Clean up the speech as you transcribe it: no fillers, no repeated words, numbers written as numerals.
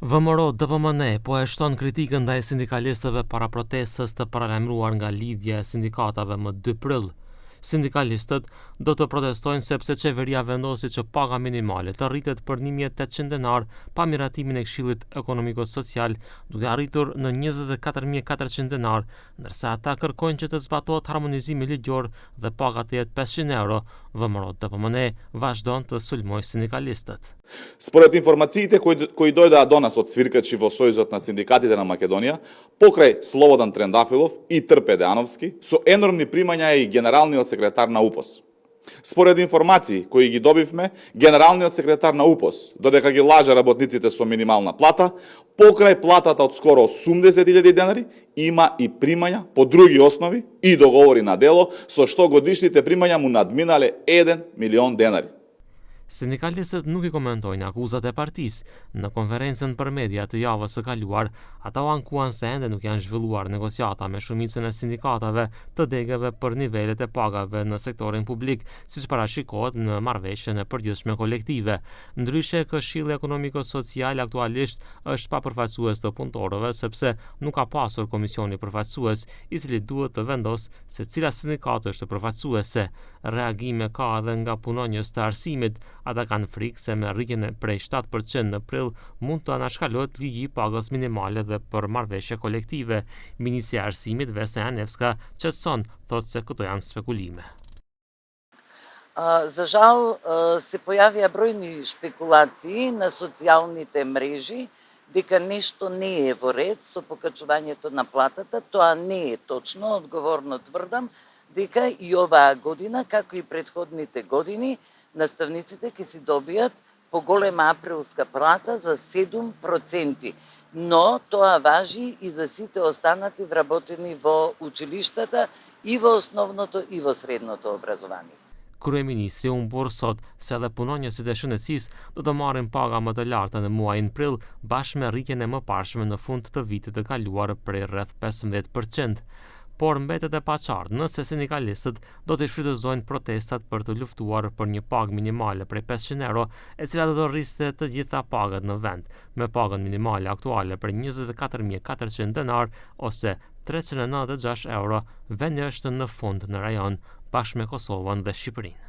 VMRO DPMN po e shton kritikën ndaj sindikalistëve para protestës të paralajmëruar nga lidhja e sindikatave më 2 prill. Sindikalistët do të protestojnë sepse qeveria vendosi që paga minimale të rritet për 1.800 denar pa miratimin e Këshillit Ekonomiko-Social, duke arritur në 24.400 denar, ndërsa ata kërkojnë që të zbatohet harmonizimi ligjor dhe paga të jetë 500 euro. VMRO DPMN vazhdon të sulmojë sindikalistët. Според информациите кои дојдоа до нас од свиркачи во Сојузот на синдикатите на Македонија, покрај Слободан Трендафилов и Трпе Деановски, со енормни примања е и генералниот секретар на УПОС. Според информации кои ги добивме, генералниот секретар на УПОС, додека ги лажа работниците со минимална плата, покрај платата од скоро 80.000 денари, има и примања по други основи и договори на дело, со што годишните примања му надминале 1 милион денари. Sindikalistët nuk i komentojnë akuzat e partisë. Në konferencën për media të javës së kaluar, ata u ankuan se ende nuk janë zhvilluar negociata me shumicën e sindikatave të degëve për nivelet e pagave në sektorin publik, siç parashikohet në marrëveshjen e përgjithshme kolektive. Ndryshe, Këshilli Ekonomiko-Social aktualisht është papërfaqësues të punëtorëve sepse nuk ka pasur komisioni përfaqësues, i cili duhet të vendosë se cila sindikat është përfaqësuese. Reagime ka edhe nga punonjës të arsimit. Ata kanë frikë se me rritjen prej 7% në prill mund të anashkalohet ligji i pagës minimale dhe për marrëveshje kolektive. Ministri e Arsimit Vesna Janevska qetëson, thotë se këto janë spekulime. За жал се појавија бројни шпекулации на социјалните мрежи дека нешто не е во ред со покачувањето на платата. Тоа не е точно, одговорно тврдам дека и оваа година, како и претходните години, наставниците ќе си добијат поголема априлска плата за 7%. Но тоа важи и за сите останати вработени во училиштата и во основното и во средното образование. Kryeministri u mbor sot se edhe punonjësit e shëndetësisë do të marrin paga më të larta në muajin prill bashkë me rritjen e mëparshme në fund të vitit të kaluar prej rreth 15%. Por mbetet e paqartë nëse sindikalistët do të shfrytëzojnë protestat për të luftuar për një pagë minimale prej 500 euro, e cila do të rriste të gjitha pagat në vend, me pagën minimale aktuale për 24.400 denar ose 396 euro. Vendi është në fund në rajon bashkë me Kosovën dhe Shqipërinë.